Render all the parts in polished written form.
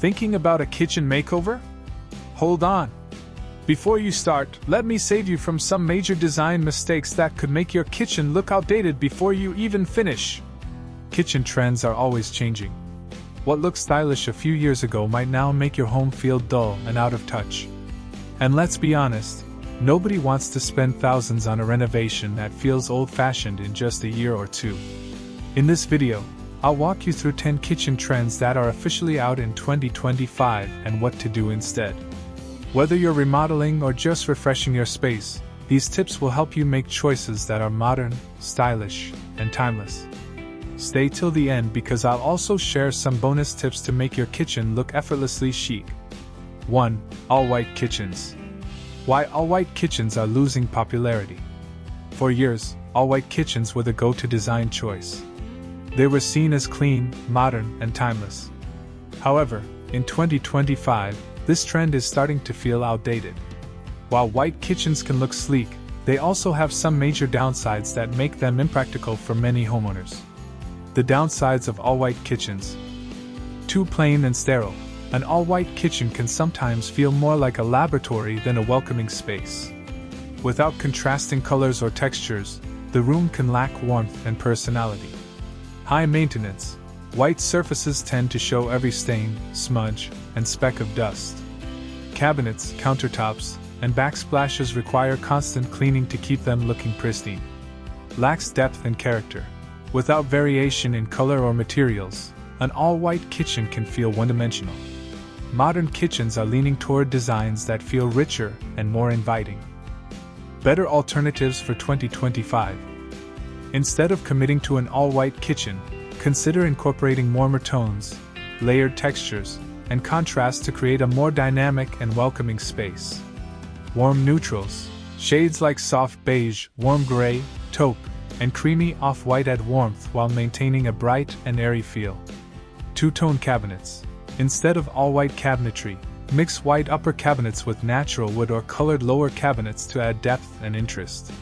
Thinking about a kitchen makeover? Hold on. Before you start, let me save you from some major design mistakes that could make your kitchen look outdated before you even finish. Kitchen trends are always changing. What looked stylish a few years ago might now make your home feel dull and out of touch. And let's be honest, nobody wants to spend thousands on a renovation that feels old-fashioned in just a year or two. In this video, I'll walk you through 10 kitchen trends that are officially out in 2025 and what to do instead. Whether you're remodeling or just refreshing your space, these tips will help you make choices that are modern, stylish, and timeless. Stay till the end because I'll also share some bonus tips to make your kitchen look effortlessly chic. 1. All-white kitchens. Why all-white kitchens are losing popularity. For years, all-white kitchens were the go-to design choice. They were seen as clean, modern, and timeless. However, in 2025, this trend is starting to feel outdated. While white kitchens can look sleek, they also have some major downsides that make them impractical for many homeowners. The downsides of all-white kitchens. Too plain and sterile. An all-white kitchen can sometimes feel more like a laboratory than a welcoming space. Without contrasting colors or textures, the room can lack warmth and personality. High maintenance. White surfaces tend to show every stain, smudge, and speck of dust. Cabinets, countertops, and backsplashes require constant cleaning to keep them looking pristine. Lacks depth and character. Without variation in color or materials, an all-white kitchen can feel one-dimensional. Modern kitchens are leaning toward designs that feel richer and more inviting. Better alternatives for 2025. Instead of committing to an all-white kitchen, consider incorporating warmer tones, layered textures, and contrast to create a more dynamic and welcoming space. Warm neutrals. Shades like soft beige, warm gray, taupe, and creamy off-white add warmth while maintaining a bright and airy feel. Two-tone cabinets. Instead of all-white cabinetry, mix white upper cabinets with natural wood or colored lower cabinets to add depth and interest.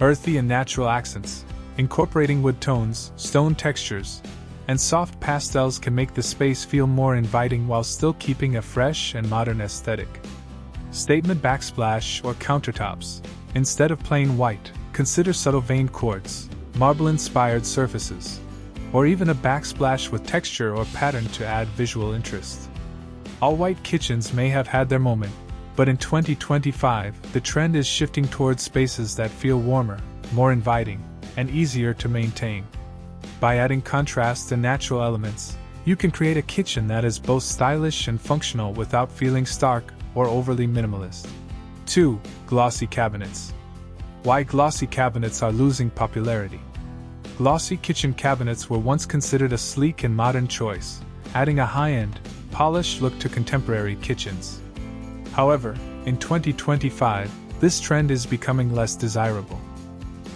Earthy and natural accents. Incorporating wood tones, stone textures, and soft pastels can make the space feel more inviting while still keeping a fresh and modern aesthetic. Statement backsplash or countertops. Instead of plain white, consider subtle veined quartz, marble-inspired surfaces, or even a backsplash with texture or pattern to add visual interest. All-white kitchens may have had their moment, but in 2025, the trend is shifting towards spaces that feel warmer, more inviting, and easier to maintain. By adding contrast and natural elements, you can create a kitchen that is both stylish and functional without feeling stark or overly minimalist. 2. Glossy cabinets. Why glossy cabinets are losing popularity. Glossy kitchen cabinets were once considered a sleek and modern choice, adding a high-end, polished look to contemporary kitchens. However, in 2025, this trend is becoming less desirable.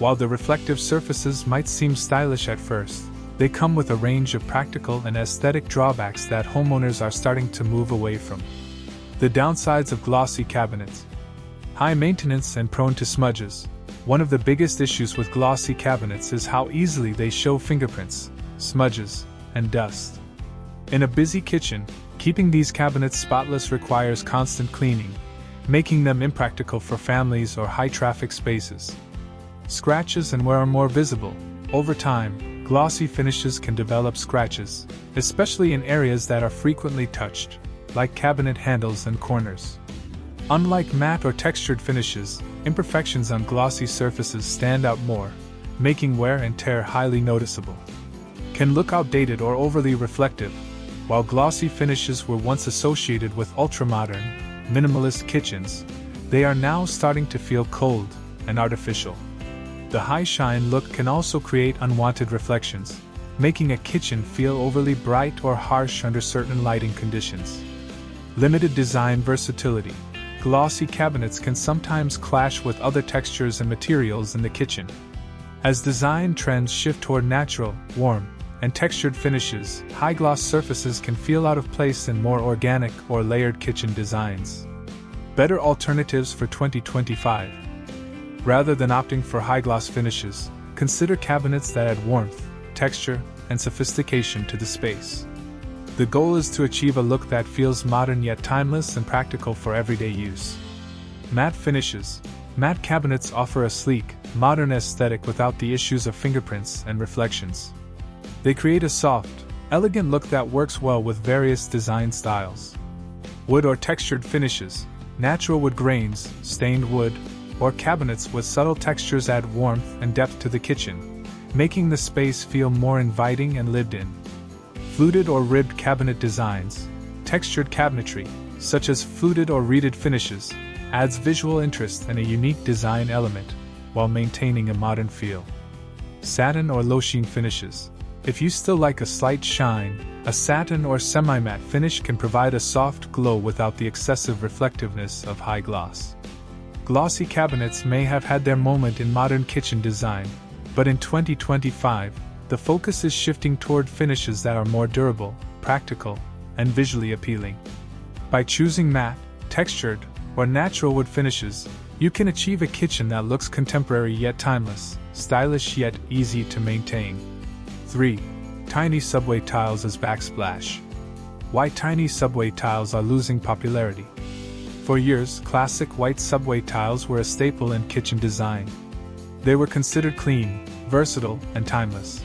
While the reflective surfaces might seem stylish at first, they come with a range of practical and aesthetic drawbacks that homeowners are starting to move away from. The downsides of glossy cabinets. High maintenance and prone to smudges. One of the biggest issues with glossy cabinets is how easily they show fingerprints, smudges, and dust. In a busy kitchen, keeping these cabinets spotless requires constant cleaning, making them impractical for families or high-traffic spaces. Scratches and wear are more visible. Over time, glossy finishes can develop scratches, especially in areas that are frequently touched, like cabinet handles and corners. Unlike matte or textured finishes, imperfections on glossy surfaces stand out more, making wear and tear highly noticeable. Can look outdated or overly reflective. While glossy finishes were once associated with ultra-modern, minimalist kitchens, they are now starting to feel cold and artificial. The high shine look can also create unwanted reflections, making a kitchen feel overly bright or harsh under certain lighting conditions. Limited design versatility. Glossy cabinets can sometimes clash with other textures and materials in the kitchen. As design trends shift toward natural, warm, and textured finishes, high-gloss surfaces can feel out of place in more organic or layered kitchen designs. Better alternatives for 2025. Rather than opting for high-gloss finishes, consider cabinets that add warmth, texture, and sophistication to the space. The goal is to achieve a look that feels modern yet timeless and practical for everyday use. Matte finishes. Matte cabinets offer a sleek, modern aesthetic without the issues of fingerprints and reflections. They create a soft, elegant look that works well with various design styles. Wood or textured finishes. Natural wood grains, stained wood, or cabinets with subtle textures add warmth and depth to the kitchen, making the space feel more inviting and lived in. Fluted or ribbed cabinet designs. Textured cabinetry, such as fluted or reeded finishes, adds visual interest and a unique design element, while maintaining a modern feel. Satin or low sheen finishes. If you still like a slight shine, a satin or semi-matte finish can provide a soft glow without the excessive reflectiveness of high gloss. Glossy cabinets may have had their moment in modern kitchen design, but in 2025, the focus is shifting toward finishes that are more durable, practical, and visually appealing. By choosing matte, textured, or natural wood finishes, you can achieve a kitchen that looks contemporary yet timeless, stylish yet easy to maintain. 3. Tiny subway tiles as backsplash. Why tiny subway tiles are losing popularity. For years, classic white subway tiles were a staple in kitchen design. They were considered clean, versatile, and timeless.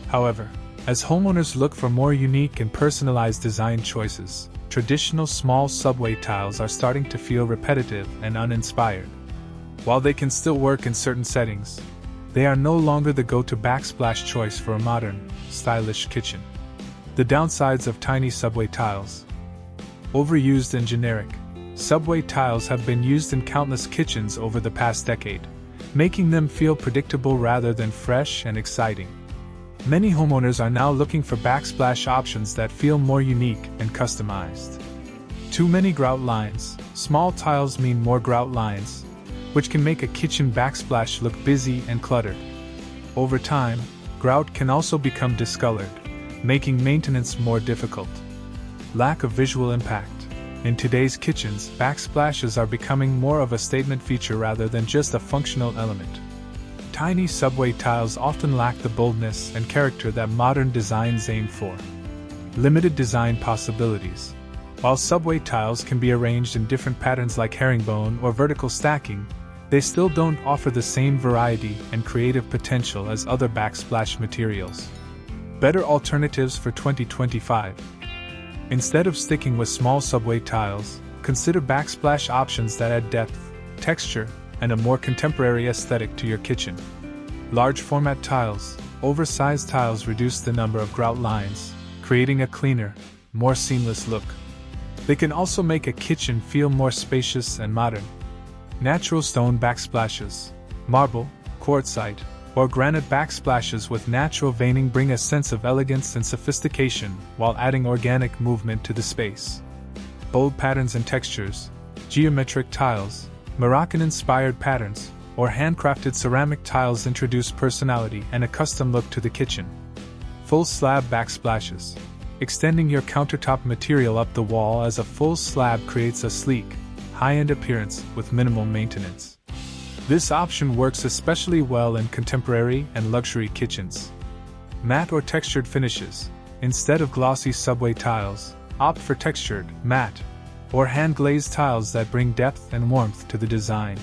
However, as homeowners look for more unique and personalized design choices, traditional small subway tiles are starting to feel repetitive and uninspired. While they can still work in certain settings, they are no longer the go-to backsplash choice for a modern, stylish kitchen. The downsides of tiny subway tiles. Overused and generic. Subway tiles have been used in countless kitchens over the past decade, making them feel predictable rather than fresh and exciting. Many homeowners are now looking for backsplash options that feel more unique and customized. Too many grout lines. Small tiles mean more grout lines, which can make a kitchen backsplash look busy and cluttered. Over time, grout can also become discolored, making maintenance more difficult. Lack of visual impact. In today's kitchens, backsplashes are becoming more of a statement feature rather than just a functional element. Tiny subway tiles often lack the boldness and character that modern designs aim for. Limited design possibilities. While subway tiles can be arranged in different patterns like herringbone or vertical stacking, they still don't offer the same variety and creative potential as other backsplash materials. Better alternatives for 2025. Instead of sticking with small subway tiles, consider backsplash options that add depth, texture, and a more contemporary aesthetic to your kitchen. Large format tiles. Oversized tiles reduce the number of grout lines, creating a cleaner, more seamless look. They can also make a kitchen feel more spacious and modern. Natural stone backsplashes. Marble, quartzite, or granite backsplashes with natural veining bring a sense of elegance and sophistication while adding organic movement to the space. Bold patterns and textures. Geometric tiles, Moroccan-inspired patterns, or handcrafted ceramic tiles introduce personality and a custom look to the kitchen. Full slab backsplashes. Extending your countertop material up the wall as a full slab creates a sleek, high-end appearance with minimal maintenance. This option works especially well in contemporary and luxury kitchens. Matte or textured finishes. Instead of glossy subway tiles, opt for textured, matte, or hand-glazed tiles that bring depth and warmth to the design.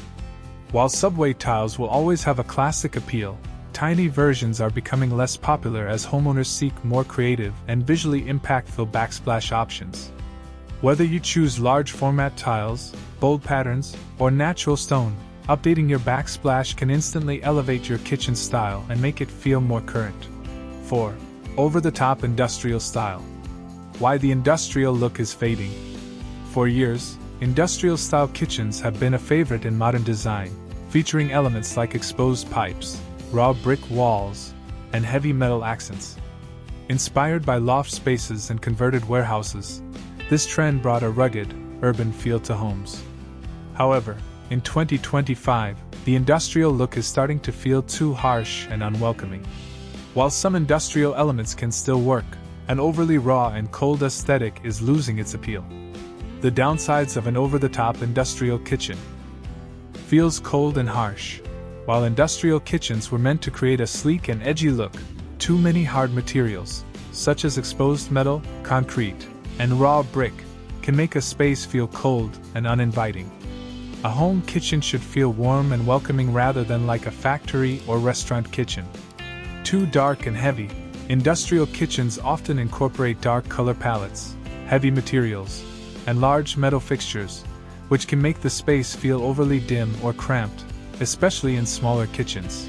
While subway tiles will always have a classic appeal, tiny versions are becoming less popular as homeowners seek more creative and visually impactful backsplash options. Whether you choose large format tiles, bold patterns, or natural stone, updating your backsplash can instantly elevate your kitchen style and make it feel more current. 4. Over-the-top industrial style. Why the industrial look is fading. For years, industrial-style kitchens have been a favorite in modern design, featuring elements like exposed pipes, raw brick walls, and heavy metal accents. Inspired by loft spaces and converted warehouses, this trend brought a rugged, urban feel to homes. However, in 2025, the industrial look is starting to feel too harsh and unwelcoming. While some industrial elements can still work, an overly raw and cold aesthetic is losing its appeal. The downsides of an over-the-top industrial kitchen. Feels cold and harsh. While industrial kitchens were meant to create a sleek and edgy look, too many hard materials, such as exposed metal, concrete, and raw brick, can make a space feel cold and uninviting. A home kitchen should feel warm and welcoming rather than like a factory or restaurant kitchen. Too dark and heavy. Industrial kitchens often incorporate dark color palettes, heavy materials, and large metal fixtures, which can make the space feel overly dim or cramped, especially in smaller kitchens.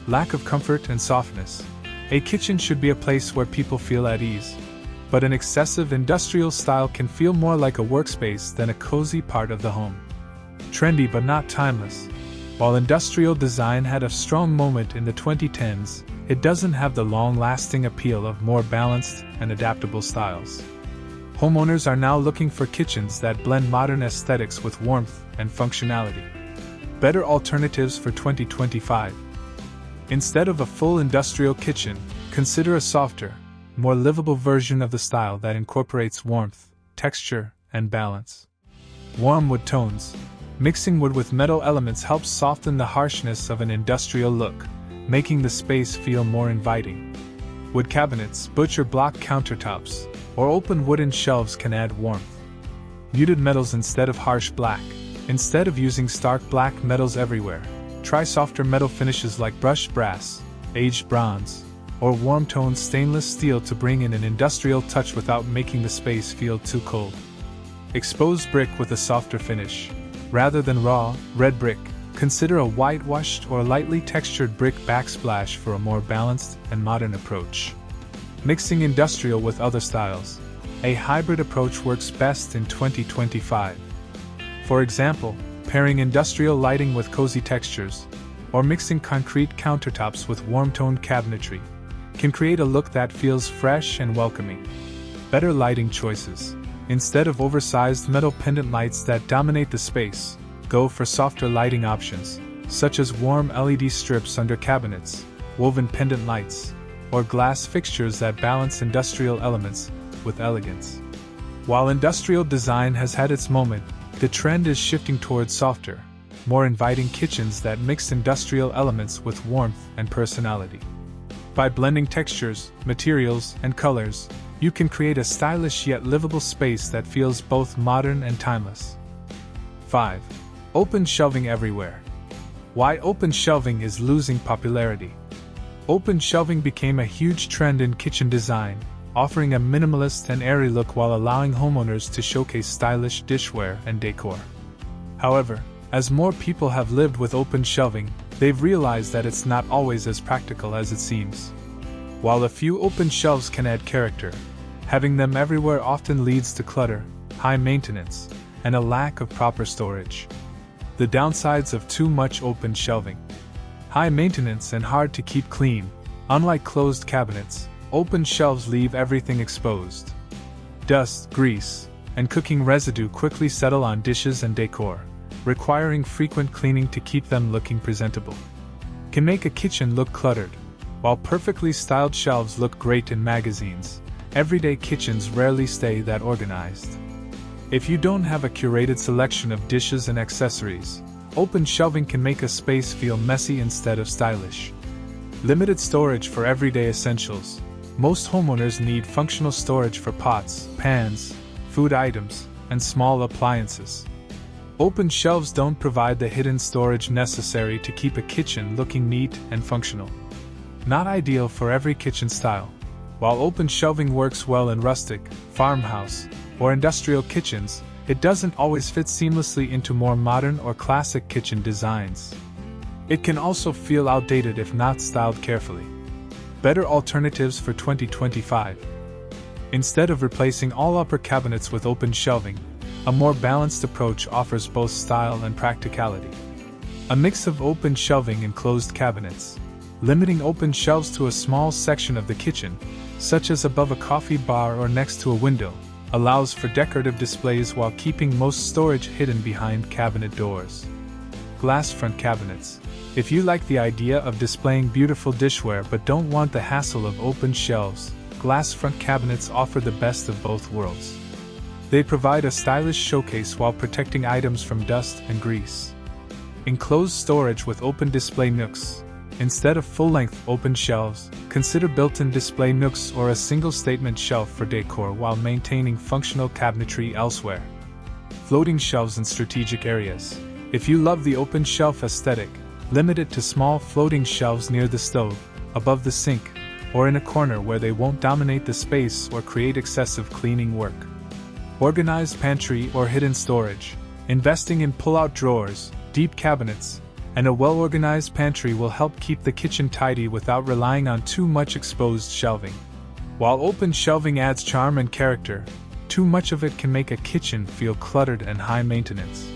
Lack of comfort and softness. A kitchen should be a place where people feel at ease, but an excessive industrial style can feel more like a workspace than a cozy part of the home. Trendy but not timeless. While industrial design had a strong moment in the 2010s, it doesn't have the long-lasting appeal of more balanced and adaptable styles. Homeowners are now looking for kitchens that blend modern aesthetics with warmth and functionality. Better alternatives for 2025. Instead of a full industrial kitchen, consider a softer, more livable version of the style that incorporates warmth, texture, and balance. Warm wood tones. Mixing wood with metal elements helps soften the harshness of an industrial look, making the space feel more inviting. Wood cabinets, butcher block countertops, or open wooden shelves can add warmth. Muted metals instead of harsh black. Instead of using stark black metals everywhere, try softer metal finishes like brushed brass, aged bronze, or warm-toned stainless steel to bring in an industrial touch without making the space feel too cold. Exposed brick with a softer finish. Rather than raw, red brick, consider a whitewashed or lightly textured brick backsplash for a more balanced and modern approach. Mixing industrial with other styles. A hybrid approach works best in 2025. For example, pairing industrial lighting with cozy textures, or mixing concrete countertops with warm-toned cabinetry, can create a look that feels fresh and welcoming. Better lighting choices. Instead of oversized metal pendant lights that dominate the space, go for softer lighting options, such as warm LED strips under cabinets, woven pendant lights, or glass fixtures that balance industrial elements with elegance. While industrial design has had its moment, the trend is shifting towards softer, more inviting kitchens that mix industrial elements with warmth and personality. By blending textures, materials, and colors, you can create a stylish yet livable space that feels both modern and timeless. 5. Open shelving everywhere. Why open shelving is losing popularity. Open shelving became a huge trend in kitchen design, offering a minimalist and airy look while allowing homeowners to showcase stylish dishware and decor. However, as more people have lived with open shelving, they've realized that it's not always as practical as it seems. While a few open shelves can add character, having them everywhere often leads to clutter, high maintenance, and a lack of proper storage. The downsides of too much open shelving. High maintenance and hard to keep clean. Unlike closed cabinets, open shelves leave everything exposed. Dust, grease, and cooking residue quickly settle on dishes and decor, requiring frequent cleaning to keep them looking presentable. Can make a kitchen look cluttered. While perfectly styled shelves look great in magazines, everyday kitchens rarely stay that organized. If you don't have a curated selection of dishes and accessories, open shelving can make a space feel messy instead of stylish. Limited storage for everyday essentials. Most homeowners need functional storage for pots, pans, food items, and small appliances. Open shelves don't provide the hidden storage necessary to keep a kitchen looking neat and functional. Not ideal for every kitchen style. While open shelving works well in rustic, farmhouse, or industrial kitchens, it doesn't always fit seamlessly into more modern or classic kitchen designs. It can also feel outdated if not styled carefully. Better alternatives for 2025. Instead of replacing all upper cabinets with open shelving, a more balanced approach offers both style and practicality. A mix of open shelving and closed cabinets. Limiting open shelves to a small section of the kitchen, such as above a coffee bar or next to a window, allows for decorative displays while keeping most storage hidden behind cabinet doors. Glass front cabinets. If you like the idea of displaying beautiful dishware but don't want the hassle of open shelves, glass front cabinets offer the best of both worlds. They provide a stylish showcase while protecting items from dust and grease. Enclosed storage with open display nooks. Instead of full-length open shelves, consider built-in display nooks or a single-statement shelf for decor while maintaining functional cabinetry elsewhere. Floating shelves in strategic areas. If you love the open shelf aesthetic, limit it to small floating shelves near the stove, above the sink, or in a corner where they won't dominate the space or create excessive cleaning work. Organized pantry or hidden storage. Investing in pull-out drawers, deep cabinets, and a well-organized pantry will help keep the kitchen tidy without relying on too much exposed shelving. While open shelving adds charm and character, too much of it can make a kitchen feel cluttered and high maintenance.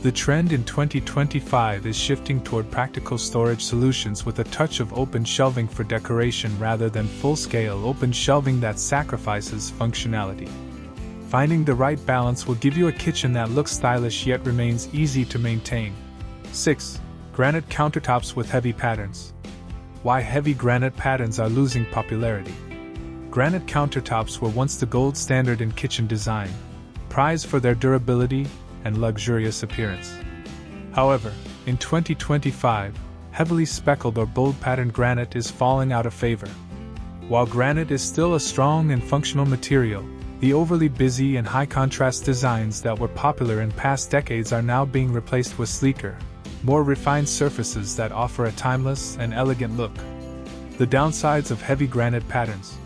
The trend in 2025 is shifting toward practical storage solutions with a touch of open shelving for decoration rather than full-scale open shelving that sacrifices functionality. Finding the right balance will give you a kitchen that looks stylish yet remains easy to maintain. 6. Granite countertops with heavy patterns. Why heavy granite patterns are losing popularity. Granite countertops were once the gold standard in kitchen design, prized for their durability and luxurious appearance. However, in 2025, heavily speckled or bold patterned granite is falling out of favor. While granite is still a strong and functional material, the overly busy and high-contrast designs that were popular in past decades are now being replaced with sleeker, more refined surfaces that offer a timeless and elegant look. The downsides of heavy granite patterns.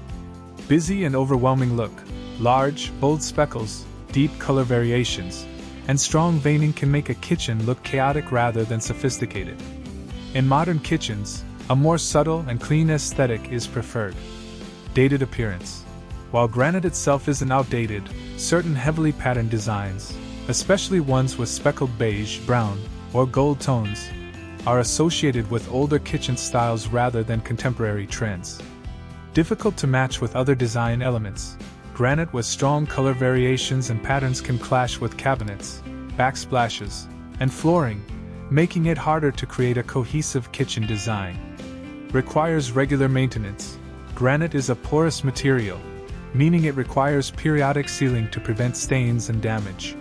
Busy and overwhelming look. Large, bold speckles, deep color variations, and strong veining can make a kitchen look chaotic rather than sophisticated. In modern kitchens, a more subtle and clean aesthetic is preferred. Dated appearance. While granite itself isn't outdated, certain heavily patterned designs, especially ones with speckled beige, brown, or gold tones, are associated with older kitchen styles rather than contemporary trends. Difficult to match with other design elements. Granite with strong color variations and patterns can clash with cabinets, backsplashes, and flooring, making it harder to create a cohesive kitchen design. Requires regular maintenance. Granite is a porous material, meaning it requires periodic sealing to prevent stains and damage.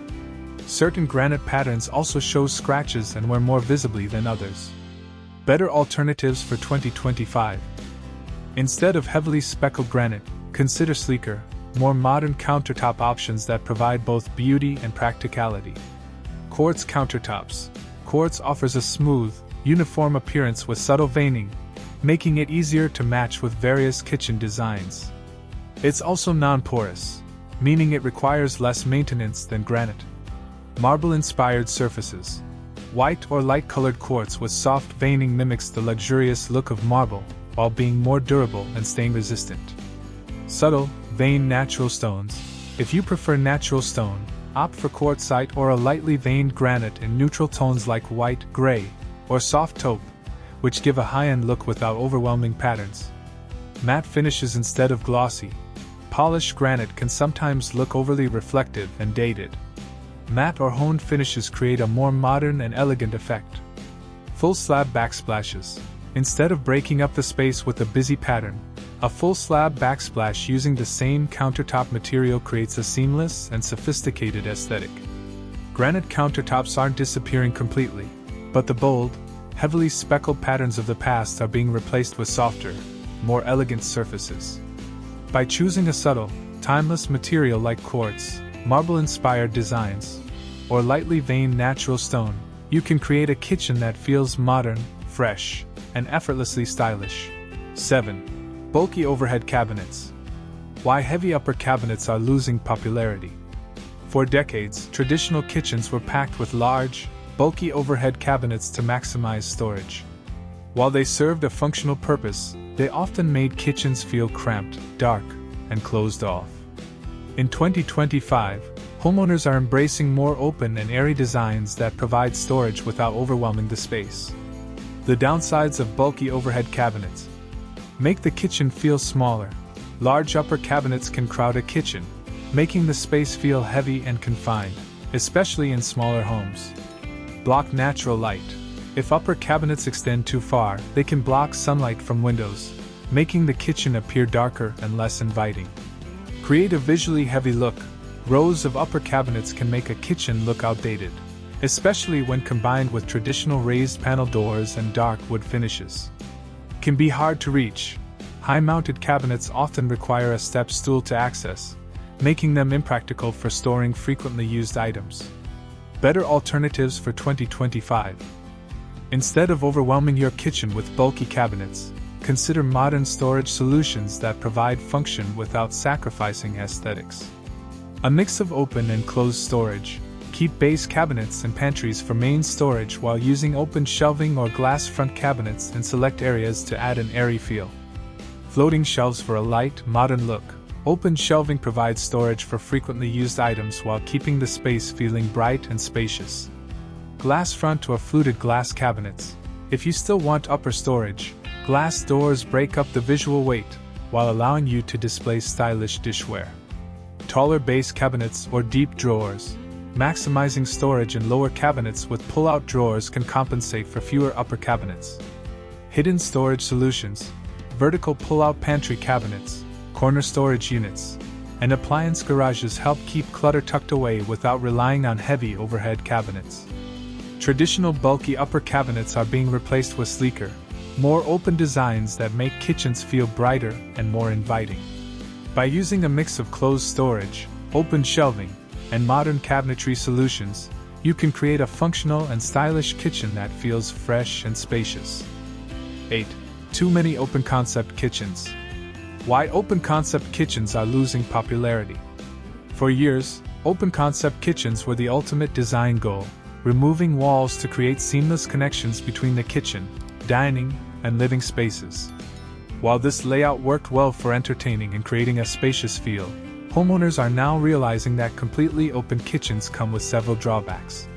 Certain granite patterns also show scratches and wear more visibly than others. Better alternatives for 2025. Instead of heavily speckled granite, consider sleeker, more modern countertop options that provide both beauty and practicality. Quartz countertops. Quartz offers a smooth, uniform appearance with subtle veining, making it easier to match with various kitchen designs. It's also non-porous, meaning it requires less maintenance than granite. Marble-inspired surfaces. White or light-colored quartz with soft veining mimics the luxurious look of marble, while being more durable and stain-resistant. Subtle, veined natural stones. If you prefer natural stone, opt for quartzite or a lightly veined granite in neutral tones like white, gray, or soft taupe, which give a high-end look without overwhelming patterns. Matte finishes instead of glossy. Polished granite can sometimes look overly reflective and dated. Matte or honed finishes create a more modern and elegant effect. Full slab backsplashes. Instead of breaking up the space with a busy pattern, a full slab backsplash using the same countertop material creates a seamless and sophisticated aesthetic. Granite countertops aren't disappearing completely, but the bold, heavily speckled patterns of the past are being replaced with softer, more elegant surfaces. By choosing a subtle, timeless material like quartz, marble-inspired designs, or lightly veined natural stone, you can create a kitchen that feels modern, fresh, and effortlessly stylish. 7. Bulky overhead cabinets. Why heavy upper cabinets are losing popularity. For decades, traditional kitchens were packed with large, bulky overhead cabinets to maximize storage. While they served a functional purpose, they often made kitchens feel cramped, dark, and closed off. In 2025, homeowners are embracing more open and airy designs that provide storage without overwhelming the space. The downsides of bulky overhead cabinets. Make the kitchen feel smaller. Large upper cabinets can crowd a kitchen, making the space feel heavy and confined, especially in smaller homes. Block natural light. If upper cabinets extend too far, they can block sunlight from windows, making the kitchen appear darker and less inviting. Create a visually heavy look. Rows of upper cabinets can make a kitchen look outdated, especially when combined with traditional raised panel doors and dark wood finishes. can be hard to reach. High-mounted cabinets often require a step stool to access, making them impractical for storing frequently used items. Better alternatives for 2025. Instead of overwhelming your kitchen with bulky cabinets, consider modern storage solutions that provide function without sacrificing aesthetics. A mix of open and closed storage. Keep base cabinets and pantries for main storage while using open shelving or glass front cabinets in select areas to add an airy feel. Floating shelves for a light, modern look. Open shelving provides storage for frequently used items while keeping the space feeling bright and spacious. Glass front or fluted glass cabinets. If you still want upper storage, glass doors break up the visual weight while allowing you to display stylish dishware. Taller base cabinets or deep drawers. Maximizing storage in lower cabinets with pull-out drawers can compensate for fewer upper cabinets. Hidden storage solutions. Vertical pull-out pantry cabinets, corner storage units, and appliance garages help keep clutter tucked away without relying on heavy overhead cabinets. Traditional bulky upper cabinets are being replaced with sleeker, more open designs that make kitchens feel brighter and more inviting. By using a mix of closed storage, open shelving, and modern cabinetry solutions, you can create a functional and stylish kitchen that feels fresh and spacious. 8. Too many open concept kitchens. Why open concept kitchens are losing popularity. For years, open concept kitchens were the ultimate design goal, removing walls to create seamless connections between the kitchen, dining, and living spaces. While this layout worked well for entertaining and creating a spacious feel, homeowners are now realizing that completely open kitchens come with several drawbacks.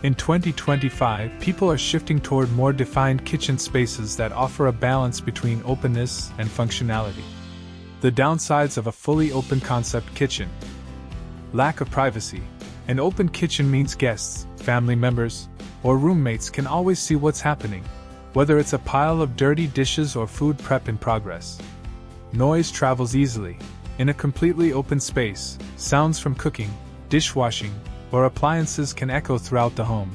In 2025, people are shifting toward more defined kitchen spaces that offer a balance between openness and functionality. The downsides of a fully open concept kitchen. Lack of privacy. An open kitchen means guests, family members, or roommates can always see what's happening, whether it's a pile of dirty dishes or food prep in progress. Noise travels easily. In a completely open space, sounds from cooking, dishwashing, or appliances can echo throughout the home,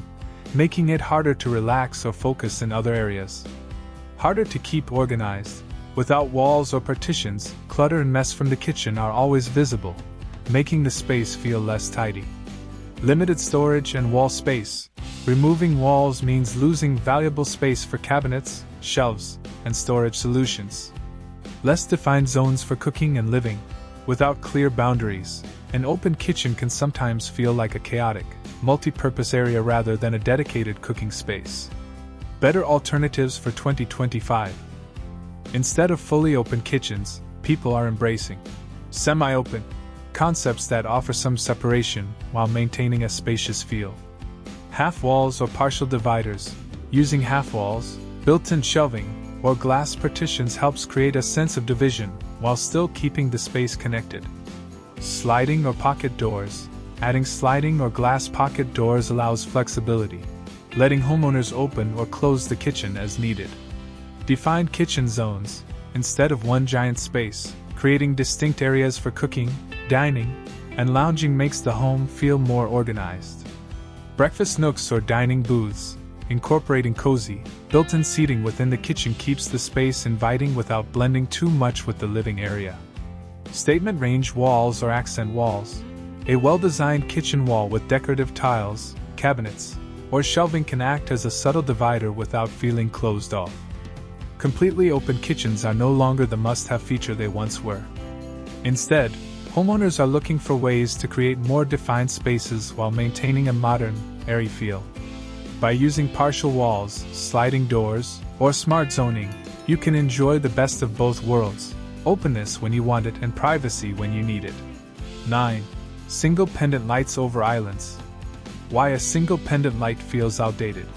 making it harder to relax or focus in other areas. Harder to keep organized. Without walls or partitions, clutter and mess from the kitchen are always visible, making the space feel less tidy. Limited storage and wall space. Removing walls means losing valuable space for cabinets, shelves, and storage solutions. Less defined zones for cooking and living. Without clear boundaries, an open kitchen can sometimes feel like a chaotic, multi-purpose area rather than a dedicated cooking space. Better alternatives for 2025. Instead of fully open kitchens, people are embracing semi-open concepts that offer some separation while maintaining a spacious feel. Half walls or partial dividers. Using half walls, built-in shelving, or glass partitions helps create a sense of division while still keeping the space connected. Sliding or pocket doors. Adding sliding or glass pocket doors allows flexibility, letting homeowners open or close the kitchen as needed. Defined kitchen zones. Instead of one giant space, creating distinct areas for cooking, dining, and lounging makes the home feel more organized. Breakfast nooks or dining booths. Incorporating cozy, built-in seating within the kitchen keeps the space inviting without blending too much with the living area. Statement range walls or accent walls. A well-designed kitchen wall with decorative tiles, cabinets, or shelving can act as a subtle divider without feeling closed off. Completely open kitchens are no longer the must-have feature they once were. Instead, homeowners are looking for ways to create more defined spaces while maintaining a modern, airy feel. By using partial walls, sliding doors, or smart zoning, you can enjoy the best of both worlds, openness when you want it and privacy when you need it. 9. Single pendant lights over islands. Why a single pendant light feels outdated.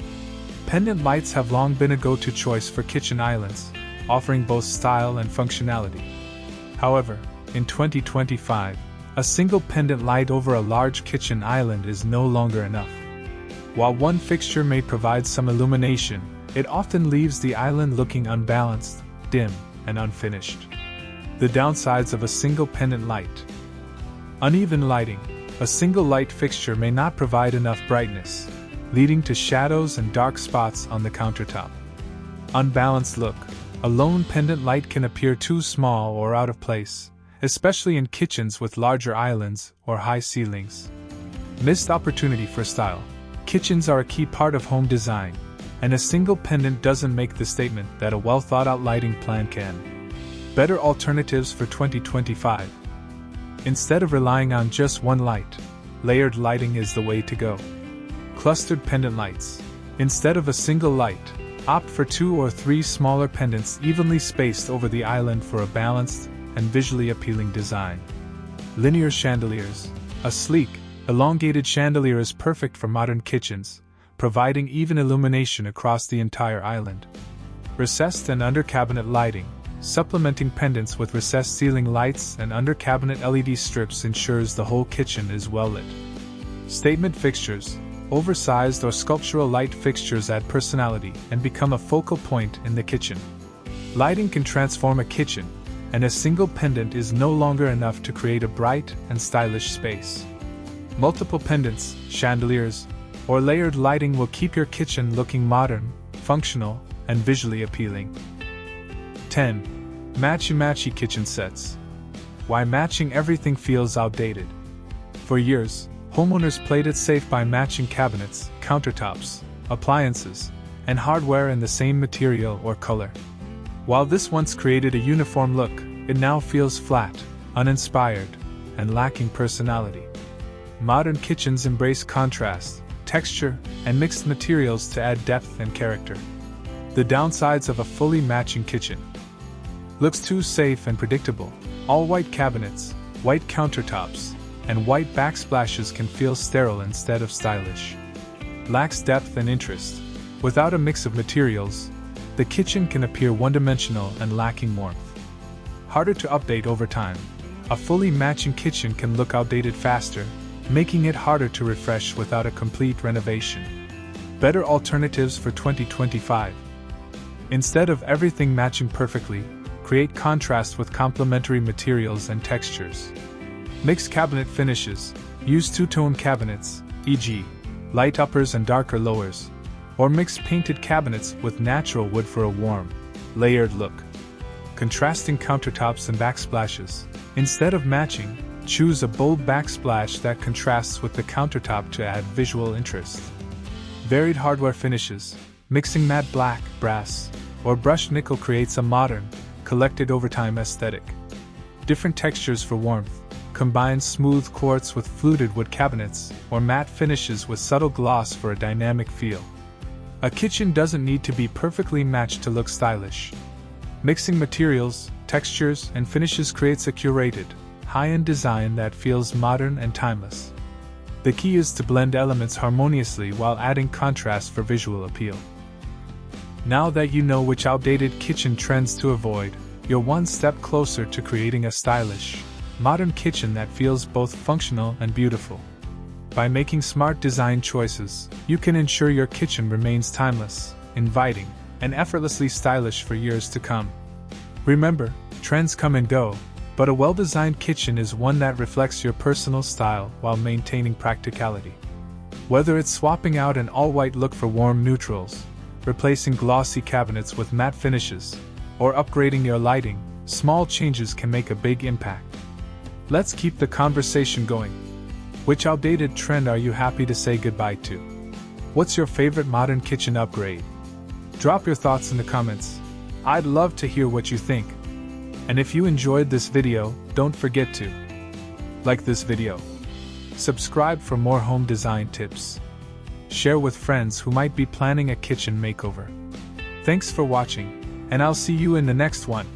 Pendant lights have long been a go-to choice for kitchen islands, offering both style and functionality. However, in 2025, a single pendant light over a large kitchen island is no longer enough. While one fixture may provide some illumination, it often leaves the island looking unbalanced, dim, and unfinished. The downsides of a single pendant light. Uneven lighting. A single light fixture may not provide enough brightness, leading to shadows and dark spots on the countertop. Unbalanced look. A lone pendant light can appear too small or out of place, especially in kitchens with larger islands or high ceilings. Missed opportunity for style. Kitchens are a key part of home design, and a single pendant doesn't make the statement that a well-thought-out lighting plan can. Better alternatives for 2025. Instead of relying on just one light, layered lighting is the way to go. Clustered pendant lights. Instead of a single light, opt for 2 or 3 smaller pendants evenly spaced over the island for a balanced and visually appealing design. Linear chandeliers. A sleek, elongated chandelier is perfect for modern kitchens, providing even illumination across the entire island. Recessed and under-cabinet lighting. Supplementing pendants with recessed ceiling lights and under-cabinet LED strips ensures the whole kitchen is well lit. Statement fixtures. Oversized or sculptural light fixtures add personality and become a focal point in the kitchen. Lighting can transform a kitchen, and a single pendant is no longer enough to create a bright and stylish space. Multiple pendants, chandeliers, or layered lighting will keep your kitchen looking modern, functional, and visually appealing. 10. Matchy-matchy kitchen sets. Why matching everything feels outdated. For years, homeowners played it safe by matching cabinets, countertops, appliances, and hardware in the same material or color. While this once created a uniform look, it now feels flat, uninspired, and lacking personality. Modern kitchens embrace contrast, texture, and mixed materials to add depth and character. The downsides of a fully matching kitchen. Looks too safe and predictable. All white cabinets, white countertops, and white backsplashes can feel sterile instead of stylish. Lacks depth and interest. Without a mix of materials, the kitchen can appear one-dimensional and lacking warmth. Harder to update over time. A fully matching kitchen can look outdated faster, making it harder to refresh without a complete renovation. Better alternatives for 2025. Instead of everything matching perfectly, create contrast with complementary materials and textures. Mix cabinet finishes. Use two-tone cabinets, e.g., light uppers and darker lowers, or mix painted cabinets with natural wood for a warm, layered look. Contrasting countertops and backsplashes. Instead of matching, choose a bold backsplash that contrasts with the countertop to add visual interest. Varied hardware finishes. Mixing matte black, brass, or brushed nickel creates a modern, collected over time aesthetic. Different textures for warmth. Combine smooth quartz with fluted wood cabinets, or matte finishes with subtle gloss for a dynamic feel. A kitchen doesn't need to be perfectly matched to look stylish. Mixing materials, textures, and finishes creates a curated, high-end design that feels modern and timeless. The key is to blend elements harmoniously while adding contrast for visual appeal. Now that you know which outdated kitchen trends to avoid, you're one step closer to creating a stylish, modern kitchen that feels both functional and beautiful. By making smart design choices, you can ensure your kitchen remains timeless, inviting, and effortlessly stylish for years to come. Remember, trends come and go, but a well-designed kitchen is one that reflects your personal style while maintaining practicality. Whether it's swapping out an all-white look for warm neutrals, replacing glossy cabinets with matte finishes, or upgrading your lighting, small changes can make a big impact. Let's keep the conversation going. Which outdated trend are you happy to say goodbye to? What's your favorite modern kitchen upgrade? Drop your thoughts in the comments. I'd love to hear what you think. And if you enjoyed this video, don't forget to like this video, subscribe for more home design tips, share with friends who might be planning a kitchen makeover. Thanks for watching, and I'll see you in the next one.